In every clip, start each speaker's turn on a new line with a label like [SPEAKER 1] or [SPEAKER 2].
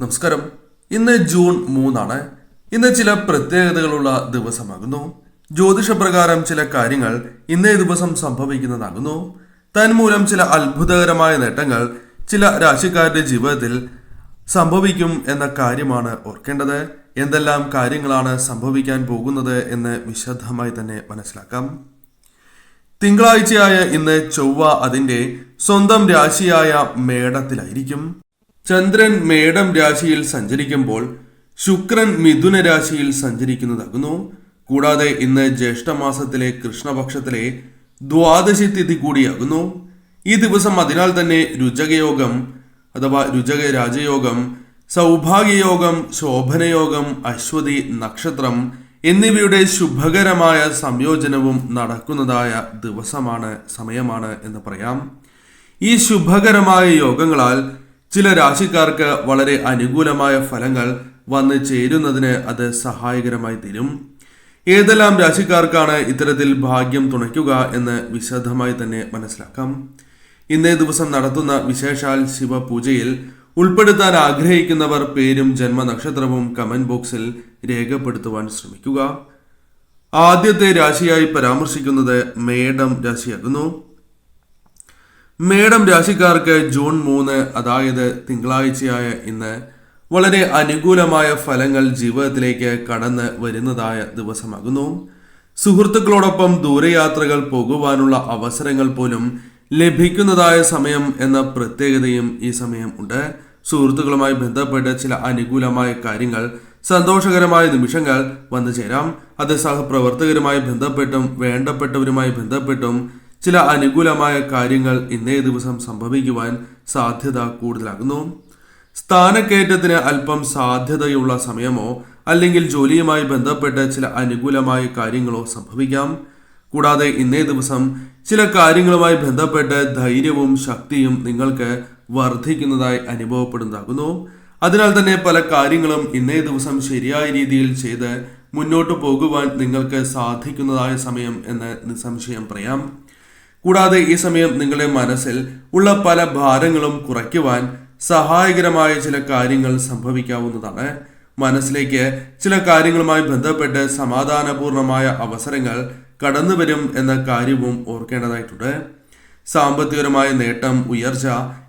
[SPEAKER 1] നമസ്കാരം. ഇന്ന് ജൂൺ 3. ഇന്ന് ചില പ്രത്യേകതകളുള്ള ദിവസമാകുന്നു. ജ്യോതിഷപ്രകാരം ചില കാര്യങ്ങൾ ഇന്നേ ദിവസം സംഭവിക്കുന്നതാകുന്നു. തന്മൂലം ചില അത്ഭുതകരമായ നേട്ടങ്ങൾ ചില രാശിക്കാരുടെ ജീവിതത്തിൽ സംഭവിക്കും എന്ന കാര്യമാണ് ഓർക്കേണ്ടത്. എന്തെല്ലാം കാര്യങ്ങളാണ് സംഭവിക്കാൻ പോകുന്നത് എന്ന് വിശദമായി തന്നെ മനസ്സിലാക്കാം. തിങ്കളാഴ്ചയായ ഇന്ന് ചൊവ്വ അതിന്റെ സ്വന്തം രാശിയായ മേടത്തിലായിരിക്കും. ചന്ദ്രൻ മേടം രാശിയിൽ സഞ്ചരിക്കുമ്പോൾ ശുക്രൻ മിഥുന രാശിയിൽ സഞ്ചരിക്കുന്നതാകുന്നു. കൂടാതെ ഇന്ന് ജ്യേഷ്ഠമാസത്തിലെ കൃഷ്ണപക്ഷത്തിലെ ദ്വാദശി തിഥി കൂടിയാകുന്നു. ഈ ദിവസം അതിനാൽ തന്നെ രുചകയോഗം അഥവാ രുചക രാജയോഗം, സൗഭാഗ്യയോഗം, ശോഭനയോഗം, അശ്വതി നക്ഷത്രം എന്നിവയുടെ ശുഭകരമായ സംയോജനവും നടക്കുന്നതായ ദിവസമാണ്, സമയമാണ് എന്ന് പറയാം. ഈ ശുഭകരമായ യോഗങ്ങളാൽ ചില രാശിക്കാർക്ക് വളരെ അനുകൂലമായ ഫലങ്ങൾ വന്നു ചേരുന്നതിന് അത് സഹായകരമായി തീരും. ഏതെല്ലാം രാശിക്കാർക്കാണ് ഇത്തരത്തിൽ ഭാഗ്യം തുണയ്ക്കുക എന്ന് വിശദമായി തന്നെ മനസ്സിലാക്കാം. ഇന്നേ ദിവസം നടത്തുന്ന വിശേഷാൽ ശിവപൂജയിൽ ഉൾപ്പെടുത്താൻ ആഗ്രഹിക്കുന്നവർ പേരും ജന്മനക്ഷത്രവും കമന്റ് ബോക്സിൽ രേഖപ്പെടുത്തുവാൻ ശ്രമിക്കുക. ആദ്യത്തെ രാശിയായി പരാമർശിക്കുന്നത് മേടം രാശിയാകുന്നു. മേടം രാശിക്കാർക്ക് ജൂൺ 3, അതായത് തിങ്കളാഴ്ചയായ ഇന്ന് വളരെ അനുകൂലമായ ഫലങ്ങൾ ജീവിതത്തിലേക്ക് കടന്ന് വരുന്നതായ ദിവസമാകുന്നു. സുഹൃത്തുക്കളോടൊപ്പം ദൂരയാത്രകൾ പോകുവാനുള്ള അവസരങ്ങൾ പോലും ലഭിക്കുന്നതായ സമയം എന്ന പ്രത്യേകതയും ഈ സമയം ഉണ്ട്. സുഹൃത്തുക്കളുമായി ബന്ധപ്പെട്ട് ചില അനുകൂലമായ കാര്യങ്ങൾ, സന്തോഷകരമായ നിമിഷങ്ങൾ വന്നു ചേരാം. അത് സഹപ്രവർത്തകരുമായി ബന്ധപ്പെട്ടും വേണ്ടപ്പെട്ടവരുമായി ബന്ധപ്പെട്ടും ചില അനുകൂലമായ കാര്യങ്ങൾ ഇന്നേ ദിവസം സംഭവിക്കുവാൻ സാധ്യത കൂടുതലാകുന്നു. സ്ഥാനക്കയറ്റത്തിന് അല്പം സാധ്യതയുള്ള സമയമോ അല്ലെങ്കിൽ ജോലിയുമായി ബന്ധപ്പെട്ട് ചില അനുകൂലമായ കാര്യങ്ങളോ സംഭവിക്കാം. കൂടാതെ ഇന്നേ ദിവസം ചില കാര്യങ്ങളുമായി ബന്ധപ്പെട്ട് ധൈര്യവും ശക്തിയും നിങ്ങൾക്ക് വർദ്ധിക്കുന്നതായി അനുഭവപ്പെടുന്നതാകുന്നു. അതിനാൽ തന്നെ പല കാര്യങ്ങളും ഇന്നേ ദിവസം ശരിയായ രീതിയിൽ ചെയ്ത് മുന്നോട്ട് പോകുവാൻ നിങ്ങൾക്ക് സാധിക്കുന്നതായ സമയം എന്ന് നിസ്സംശയം പറയാം. കൂടാതെ ഈ സമയം നിങ്ങളുടെ മനസ്സിൽ ഉള്ള പല ഭാരങ്ങളും കുറയ്ക്കുവാൻ സഹായകരമായ ചില കാര്യങ്ങൾ സംഭവിക്കാവുന്നതാണ്. മനസ്സിലേക്ക് ചില കാര്യങ്ങളുമായി ബന്ധപ്പെട്ട് സമാധാനപൂർണമായ അവസരങ്ങൾ കടന്നുവരും എന്ന കാര്യവും ഓർക്കേണ്ടതായിട്ടുണ്ട്. സാമ്പത്തികപരമായ നേട്ടം, ഉയർച്ച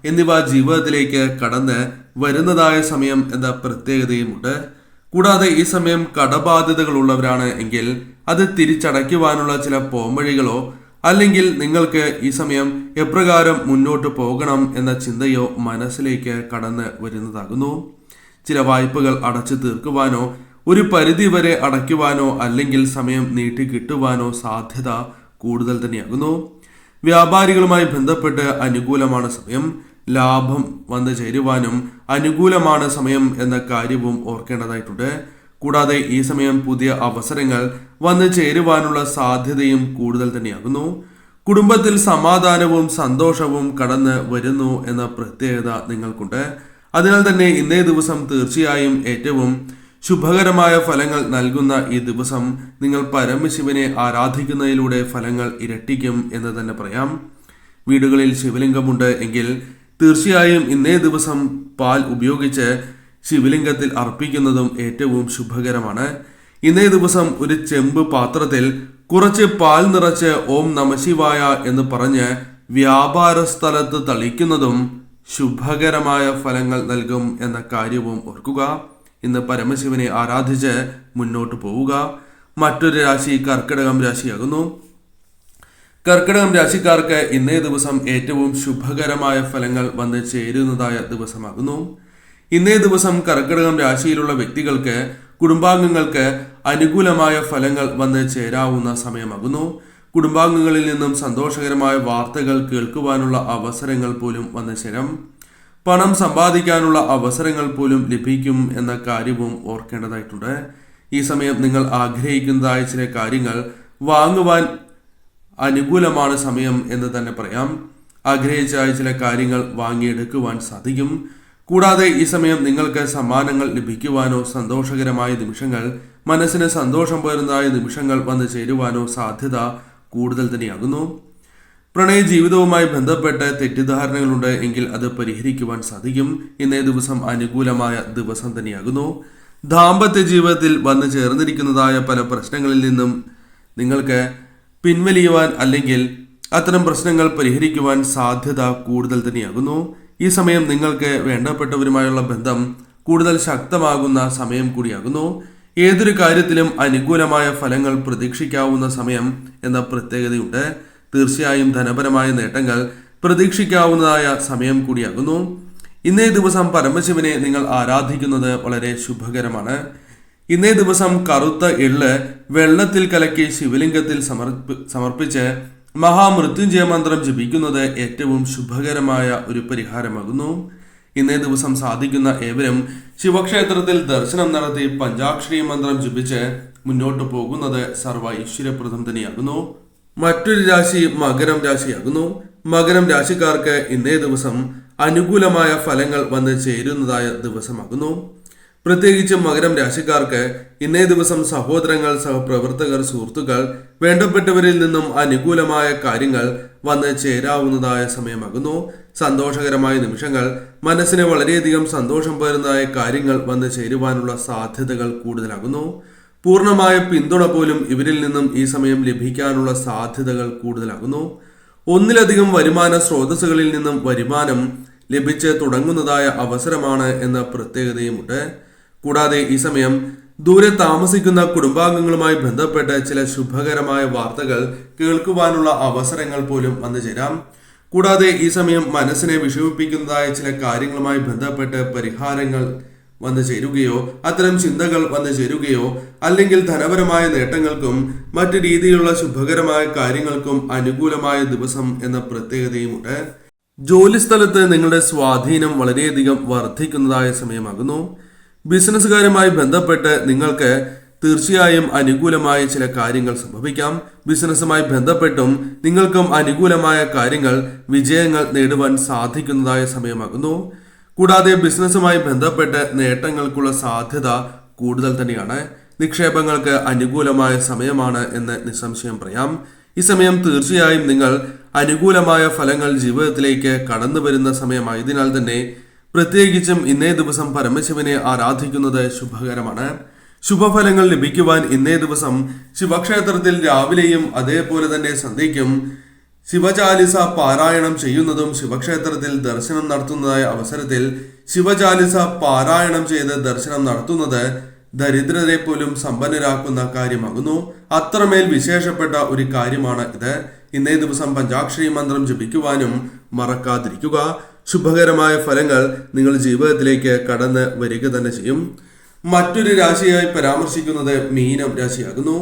[SPEAKER 1] എന്നിവ ജീവിതത്തിലേക്ക് കടന്ന് വരുന്നതായ സമയം എന്ന പ്രത്യേകതയുമുണ്ട്. കൂടാതെ ഈ സമയം കടബാധ്യതകളുള്ളവരാണ് എങ്കിൽ അത് തിരിച്ചടയ്ക്കുവാനുള്ള ചില പോംവഴികളോ അല്ലെങ്കിൽ നിങ്ങൾക്ക് ഈ സമയം എപ്രകാരം മുന്നോട്ട് പോകണം എന്ന ചിന്തയോ മനസ്സിലേക്ക് കടന്ന് വരുന്നതാകുന്നു. ചില വായ്പകൾ അടച്ചു തീർക്കുവാനോ ഒരു പരിധി വരെ അടയ്ക്കുവാനോ അല്ലെങ്കിൽ സമയം നീട്ടി കിട്ടുവാനോ സാധ്യത കൂടുതൽ തന്നെയാകുന്നു. വ്യാപാരികളുമായി ബന്ധപ്പെട്ട് അനുകൂലമാണ് സമയം. ലാഭം വന്നു ചേരുവാനും അനുകൂലമാണ് സമയം എന്ന കാര്യവും ഓർക്കേണ്ടതായിട്ടുണ്ട്. കൂടാതെ ഈ സമയം പുതിയ അവസരങ്ങൾ വന്നു ചേരുവാനുള്ള സാധ്യതയും കൂടുതൽ തന്നെയാകുന്നു. കുടുംബത്തിൽ സമാധാനവും സന്തോഷവും കടന്ന് വരുന്നു എന്ന പ്രത്യേകത നിങ്ങൾക്കുണ്ട്. അതിനാൽ തന്നെ ഇന്നേ ദിവസം തീർച്ചയായും ഏറ്റവും ശുഭകരമായ ഫലങ്ങൾ നൽകുന്ന ഈ ദിവസം നിങ്ങൾ പരമശിവനെ ആരാധിക്കുന്നതിലൂടെ ഫലങ്ങൾ ഇരട്ടിക്കും എന്ന് തന്നെ പറയാം. വീടുകളിൽ ശിവലിംഗമുണ്ട് എങ്കിൽ തീർച്ചയായും ഇന്നേ ദിവസം പാൽ ഉപയോഗിച്ച് ശിവലിംഗത്തിൽ അർപ്പിക്കുന്നതും ഏറ്റവും ശുഭകരമാണ്. ഇന്നേ ദിവസം ഒരു ചെമ്പ് പാത്രത്തിൽ കുറച്ച് പാൽ നിറച്ച് ഓം നമഃശിവായ എന്ന് പറഞ്ഞ് വ്യാപാര സ്ഥലത്ത് തളിക്കുന്നതും ശുഭകരമായ ഫലങ്ങൾ നൽകും എന്ന കാര്യവും ഓർക്കുക. ഇന്ന് പരമശിവനെ ആരാധിച്ച് മുന്നോട്ട് പോവുക. മറ്റൊരു രാശി കർക്കിടകം രാശിയാകുന്നു. കർക്കിടകം രാശിക്കാർക്ക് ഇന്നേ ദിവസം ഏറ്റവും ശുഭകരമായ ഫലങ്ങൾ വന്ന് ചേരുന്നതായ ദിവസമാകുന്നു. ഇന്നേ ദിവസം കർക്കിടകം രാശിയിലുള്ള വ്യക്തികൾക്ക്, കുടുംബാംഗങ്ങൾക്ക് അനുകൂലമായ ഫലങ്ങൾ വന്ന് ചേരാവുന്ന സമയമാകുന്നു. കുടുംബാംഗങ്ങളിൽ നിന്നും സന്തോഷകരമായ വാർത്തകൾ കേൾക്കുവാനുള്ള അവസരങ്ങൾ പോലും വന്നു ചേരാം. പണം സമ്പാദിക്കാനുള്ള അവസരങ്ങൾ പോലും ലഭിക്കും എന്ന കാര്യവും ഓർക്കേണ്ടതായിട്ടുണ്ട്. ഈ സമയം നിങ്ങൾ ആഗ്രഹിക്കുന്നതായ ചില കാര്യങ്ങൾ വാങ്ങുവാൻ അനുകൂലമാണ് സമയം എന്ന് തന്നെ പറയാം. ആഗ്രഹിച്ചായ ചില കാര്യങ്ങൾ വാങ്ങിയെടുക്കുവാൻ സാധിക്കും. കൂടാതെ ഈ സമയം നിങ്ങൾക്ക് സമ്മാനങ്ങൾ ലഭിക്കുവാനോ സന്തോഷകരമായ നിമിഷങ്ങൾ, മനസ്സിന് സന്തോഷം പകരുന്നതായ നിമിഷങ്ങൾ വന്നു ചേരുവാനോ സാധ്യത കൂടുതൽ തന്നെയാകുന്നു. പ്രണയ ജീവിതവുമായി ബന്ധപ്പെട്ട് തെറ്റിദ്ധാരണകളുണ്ട് എങ്കിൽ അത് പരിഹരിക്കുവാൻ സാധിക്കും. ഇന്നേ ദിവസം അനുകൂലമായ ദിവസം തന്നെയാകുന്നു. ദാമ്പത്യ ജീവിതത്തിൽ വന്നു ചേർന്നിരിക്കുന്നതായ പല പ്രശ്നങ്ങളിൽ നിന്നും നിങ്ങൾക്ക് പിൻവലിയുവാൻ അല്ലെങ്കിൽ അത്തരം പ്രശ്നങ്ങൾ പരിഹരിക്കുവാൻ സാധ്യത കൂടുതൽ തന്നെയാകുന്നു. ഈ സമയം നിങ്ങൾക്ക് വേണ്ടപ്പെട്ടവരുമായുള്ള ബന്ധം കൂടുതൽ ശക്തമാകുന്ന സമയം കൂടിയാകുന്നു. ഏതൊരു കാര്യത്തിലും അനുകൂലമായ ഫലങ്ങൾ പ്രതീക്ഷിക്കാവുന്ന സമയം എന്ന പ്രത്യേകതയുണ്ട്. തീർച്ചയായും ധനപരമായ നേട്ടങ്ങൾ പ്രതീക്ഷിക്കാവുന്നതായ സമയം കൂടിയാകുന്നു. ഇന്നേ ദിവസം പരമശിവനെ നിങ്ങൾ ആരാധിക്കുന്നത് വളരെ ശുഭകരമാണ്. ഇന്നേ ദിവസം കറുത്ത എള്ള് വെള്ളത്തിൽ കലക്കി ശിവലിംഗത്തിൽ സമർപ്പിച്ച് മഹാമൃത്യുഞ്ജയ മന്ത്രം ജപിക്കുന്നത് ഏറ്റവും ശുഭകരമായ ഒരു പരിഹാരമാകുന്നു. ഇന്നേ ദിവസം സാധിക്കുന്ന ഏവരും ശിവക്ഷേത്രത്തിൽ ദർശനം നടത്തി പഞ്ചാക്ഷരി മന്ത്രം ജപിച്ച് മുന്നോട്ട് പോകുന്നത് സർവ്വ ഐശ്വര്യപ്രദം തന്നെയാകുന്നു. മറ്റൊരു രാശി മകരം രാശിയാകുന്നു. മകരം രാശിക്കാർക്ക് ഇന്നേ ദിവസം അനുകൂലമായ ഫലങ്ങൾ വന്ന് ചേരുന്നതായ ദിവസമാകുന്നു. പ്രത്യേകിച്ചും മകരം രാശിക്കാർക്ക് ഇന്നേ ദിവസം സഹോദരങ്ങൾ, സഹപ്രവർത്തകർ, സുഹൃത്തുക്കൾ, വേണ്ടപ്പെട്ടവരിൽ നിന്നും അനുകൂലമായ കാര്യങ്ങൾ വന്ന് ചേരാവുന്നതായ സമയമാകുന്നു. സന്തോഷകരമായ നിമിഷങ്ങൾ, മനസ്സിന് വളരെയധികം സന്തോഷം പകരുന്നതായ കാര്യങ്ങൾ വന്ന് ചേരുവാനുള്ള സാധ്യതകൾ കൂടുതലാകുന്നു. പൂർണ്ണമായ പിന്തുണ പോലും ഇവരിൽ നിന്നും ഈ സമയം ലഭിക്കാനുള്ള സാധ്യതകൾ കൂടുതലാകുന്നു. ഒന്നിലധികം വരുമാന സ്രോതസ്സുകളിൽ നിന്നും വരുമാനം ലഭിച്ച് തുടങ്ങുന്നതായ അവസരമാണ് എന്ന പ്രത്യേകതയുമുണ്ട്. കൂടാതെ ഈ സമയം ദൂരെ താമസിക്കുന്ന കുടുംബാംഗങ്ങളുമായി ബന്ധപ്പെട്ട് ചില ശുഭകരമായ വാർത്തകൾ കേൾക്കുവാനുള്ള അവസരങ്ങൾ പോലും വന്നു ചേരാം. കൂടാതെ ഈ സമയം മനസ്സിനെ വിഷമിപ്പിക്കുന്നതായ ചില കാര്യങ്ങളുമായി ബന്ധപ്പെട്ട് പരിഹാരങ്ങൾ വന്നു ചേരുകയോ അത്തരം ചിന്തകൾ വന്നു ചേരുകയോ അല്ലെങ്കിൽ ധനപരമായ നേട്ടങ്ങൾക്കും മറ്റു രീതിയിലുള്ള ശുഭകരമായ കാര്യങ്ങൾക്കും അനുകൂലമായ ദിവസം എന്ന പ്രത്യേകതയുമുണ്ട്. ജോലിസ്ഥലത്ത് നിങ്ങളുടെ സ്വാധീനം വളരെയധികം വർദ്ധിക്കുന്നതായ സമയമാകുന്നു. ബിസിനസ്സുകാരുമായി ബന്ധപ്പെട്ട് നിങ്ങൾക്ക് തീർച്ചയായും അനുകൂലമായ ചില കാര്യങ്ങൾ സംഭവിക്കാം. ബിസിനസ്സുമായി ബന്ധപ്പെട്ടും നിങ്ങൾക്കും അനുകൂലമായ കാര്യങ്ങൾ, വിജയങ്ങൾ നേടുവാൻ സാധിക്കുന്നതായ സമയമാകുന്നു. കൂടാതെ ബിസിനസ്സുമായി ബന്ധപ്പെട്ട് നേട്ടങ്ങൾക്കുള്ള സാധ്യത കൂടുതൽ തന്നെയാണ്. നിക്ഷേപങ്ങൾക്ക് അനുകൂലമായ സമയമാണ് എന്ന് നിസ്സംശയം പറയാം. ഈ സമയം തീർച്ചയായും നിങ്ങൾ അനുകൂലമായ ഫലങ്ങൾ ജീവിതത്തിലേക്ക് കടന്നു വരുന്ന സമയമായതിനാൽ തന്നെ പ്രത്യേകിച്ചും ഇന്നേ ദിവസം പരമശിവനെ ആരാധിക്കുന്നത് ശുഭകരമാണ്. ശുഭഫലങ്ങൾ ലഭിക്കുവാൻ ഇന്നേ ദിവസം ശിവക്ഷേത്രത്തിൽ രാവിലെയും അതേപോലെ തന്നെ സന്ധ്യയ്ക്കും ശിവചാലിസ പാരായണം ചെയ്യുന്നതും ശിവക്ഷേത്രത്തിൽ ദർശനം നടത്തുന്നതായ അവസരത്തിൽ ശിവചാലിസ പാരായണം ചെയ്ത് ദർശനം നടത്തുന്നത് ദരിദ്രരെ പോലും സമ്പന്നരാക്കുന്ന കാര്യമാകുന്നു. അത്രമേൽ വിശേഷപ്പെട്ട ഒരു കാര്യമാണ് ഇത്. ഇന്നേ ദിവസം പഞ്ചാക്ഷരി മന്ത്രം ജപിക്കുവാനും മറക്കാതിരിക്കുക. ശുഭകരമായ ഫലങ്ങൾ നിങ്ങൾ ജീവിതത്തിലേക്ക് കടന്ന് വരിക തന്നെ ചെയ്യും. മറ്റൊരു രാശിയായി പരാമർശിക്കുന്നത് മീനം രാശിയാകുന്നു.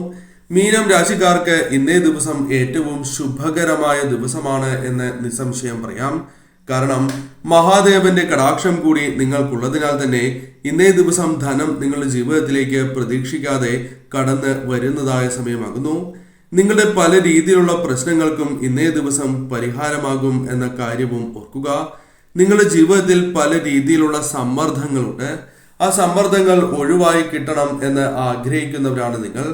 [SPEAKER 1] മീനം രാശിക്കാർക്ക് ഇന്നേ ദിവസം ഏറ്റവും ശുഭകരമായ ദിവസമാണ് എന്ന് നിസ്സംശയം പറയാം. കാരണം മഹാദേവന്റെ കടാക്ഷം കൂടി നിങ്ങൾക്കുള്ളതിനാൽ തന്നെ ഇന്നേ ദിവസം ധനം നിങ്ങളുടെ ജീവിതത്തിലേക്ക് പ്രതീക്ഷിക്കാതെ കടന്ന് വരുന്നതായ സമയമാകുന്നു. നിങ്ങളുടെ പല രീതിയിലുള്ള പ്രശ്നങ്ങൾക്കും ഇന്നേ ദിവസം പരിഹാരമാകും എന്ന കാര്യവും ഓർക്കുക. നിങ്ങളുടെ ജീവിതത്തിൽ പല രീതിയിലുള്ള സമ്മർദ്ദങ്ങളുണ്ട്. ആ സമ്മർദ്ദങ്ങൾ ഒഴിവായി കിട്ടണം എന്ന് ആഗ്രഹിക്കുന്നവരാണ് നിങ്ങൾ.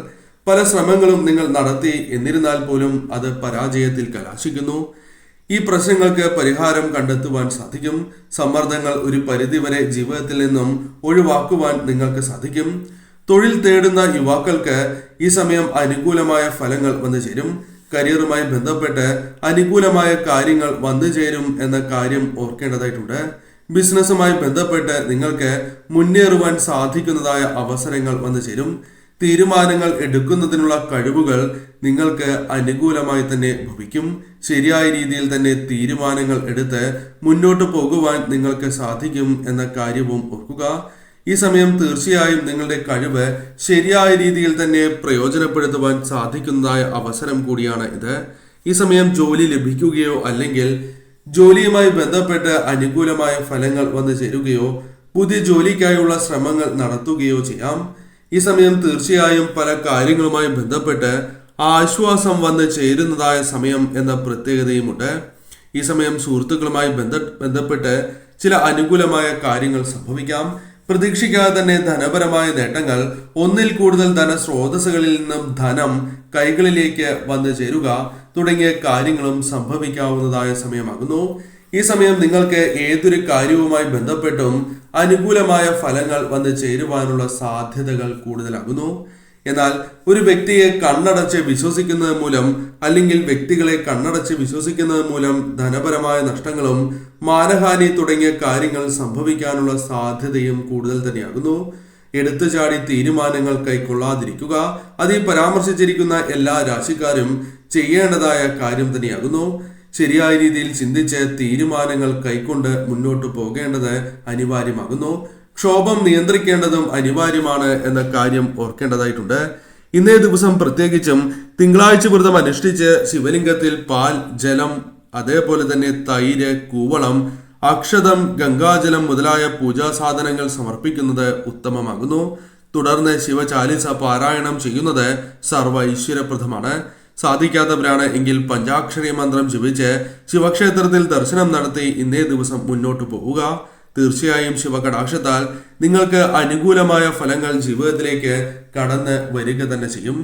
[SPEAKER 1] പല ശ്രമങ്ങളും നിങ്ങൾ നടത്തി, എന്നിരുന്നാൽ പോലും അത് പരാജയത്തിൽ കലാശിക്കുന്നു. ഈ പ്രശ്നങ്ങൾക്ക് പരിഹാരം കണ്ടെത്തുവാൻ സാധിക്കും. സമ്മർദ്ദങ്ങൾ ഒരു പരിധിവരെ ജീവിതത്തിൽ നിന്നും ഒഴിവാക്കുവാൻ നിങ്ങൾക്ക് സാധിക്കും. തൊഴിൽ തേടുന്ന യുവാക്കൾക്ക് ഈ സമയം അനുകൂലമായ ഫലങ്ങൾ വന്നു ചേരും. കരിയറുമായി ബന്ധപ്പെട്ട് അനുകൂലമായ കാര്യങ്ങൾ വന്നു ചേരും എന്ന കാര്യം ഓർക്കേണ്ടതായിട്ടുണ്ട്. ബിസിനസ്സുമായി ബന്ധപ്പെട്ട് നിങ്ങൾക്ക് മുന്നേറുവാൻ സാധിക്കുന്നതായ അവസരങ്ങൾ വന്നു ചേരും. തീരുമാനങ്ങൾ എടുക്കുന്നതിനുള്ള കഴിവുകൾ നിങ്ങൾക്ക് അനുകൂലമായി തന്നെ ഭവിക്കും. ശരിയായ രീതിയിൽ തന്നെ തീരുമാനങ്ങൾ എടുത്ത് മുന്നോട്ട് പോകുവാൻ നിങ്ങൾക്ക് സാധിക്കും എന്ന കാര്യവും ഓർക്കുക. ഈ സമയം തീർച്ചയായും നിങ്ങളുടെ കഴിവ് ശരിയായ രീതിയിൽ തന്നെ പ്രയോജനപ്പെടുത്തുവാൻ സാധിക്കുന്നതായ അവസരം കൂടിയാണ് ഇത്. ഈ സമയം ജോലി ലഭിക്കുകയോ അല്ലെങ്കിൽ ജോലിയുമായി ബന്ധപ്പെട്ട് അനുകൂലമായ ഫലങ്ങൾ വന്നു ചേരുകയോ പുതിയ ജോലിക്കായുള്ള ശ്രമങ്ങൾ നടത്തുകയോ ചെയ്യാം. ഈ സമയം തീർച്ചയായും പല കാര്യങ്ങളുമായി ബന്ധപ്പെട്ട് ആശ്വാസം വന്ന് ചേരുന്നതായ സമയം എന്ന പ്രത്യേകതയുമുണ്ട്. ഈ സമയം സുഹൃത്തുക്കളുമായി ബന്ധപ്പെട്ട് ചില അനുകൂലമായ കാര്യങ്ങൾ സംഭവിക്കാം. പ്രതീക്ഷിക്കാതെ തന്നെ ധനപരമായ നേട്ടങ്ങൾ, ഒന്നിൽ കൂടുതൽ ധനസ്രോതസ്സുകളിൽ നിന്നും ധനം കൈകളിലേക്ക് വന്നു ചേരുക തുടങ്ങിയ കാര്യങ്ങളും സംഭവിക്കാവുന്നതായ സമയമാകുന്നു. ഈ സമയം നിങ്ങൾക്ക് ഏതൊരു കാര്യവുമായി ബന്ധപ്പെട്ടും അനുകൂലമായ ഫലങ്ങൾ വന്നു ചേരുവാനുള്ള സാധ്യതകൾ കൂടുതലാകുന്നു. എന്നാൽ ഒരു വ്യക്തിയെ കണ്ണടച്ച് വിശ്വസിക്കുന്നത് മൂലം അല്ലെങ്കിൽ വ്യക്തികളെ കണ്ണടച്ച് വിശ്വസിക്കുന്നത് മൂലം ധനപരമായ നഷ്ടങ്ങളും മാനഹാനി തുടങ്ങിയ കാര്യങ്ങൾ സംഭവിക്കാനുള്ള സാധ്യതയും കൂടുതൽ തന്നെയാകുന്നു. എടുത്തുചാടി തീരുമാനങ്ങൾ കൈക്കൊള്ളാതിരിക്കുക അതിൽ പരാമർശിച്ചിരിക്കുന്ന എല്ലാ രാശിക്കാരും ചെയ്യേണ്ടതായ കാര്യം തന്നെയാകുന്നു. ശരിയായ രീതിയിൽ ചിന്തിച്ച് തീരുമാനങ്ങൾ കൈക്കൊണ്ട് മുന്നോട്ട് പോകേണ്ടത് അനിവാര്യമാകുന്നു. ക്ഷോഭം നിയന്ത്രിക്കേണ്ടതും അനിവാര്യമാണ് എന്ന കാര്യം ഓർക്കേണ്ടതായിട്ടുണ്ട്. ഇന്നേ ദിവസം പ്രത്യേകിച്ചും തിങ്കളാഴ്ച വ്രതം അനുഷ്ഠിച്ച് ശിവലിംഗത്തിൽ പാൽ, ജലം, അതേപോലെ തന്നെ തൈര്, കൂവളം, അക്ഷതം, ഗംഗാജലം മുതലായ പൂജാ സാധനങ്ങൾ സമർപ്പിക്കുന്നത് ഉത്തമമാകുന്നു. തുടർന്ന് ശിവചാലിസ പാരായണം ചെയ്യുന്നത് സർവ ഐശ്വര്യപ്രദമാണ്. സാധിക്കാത്തവരാണ് എങ്കിൽ പഞ്ചാക്ഷരി മന്ത്രം ജപിച്ച് ശിവക്ഷേത്രത്തിൽ ദർശനം നടത്തി ഇന്നേ ദിവസം മുന്നോട്ട് പോവുക. തീർച്ചയായും ശിവകടാക്ഷത്താൽ നിങ്ങൾക്ക് അനുകൂലമായ ഫലങ്ങൾ ജീവിതത്തിലേക്ക് കടന്ന് വരിക തന്നെ ചെയ്യും.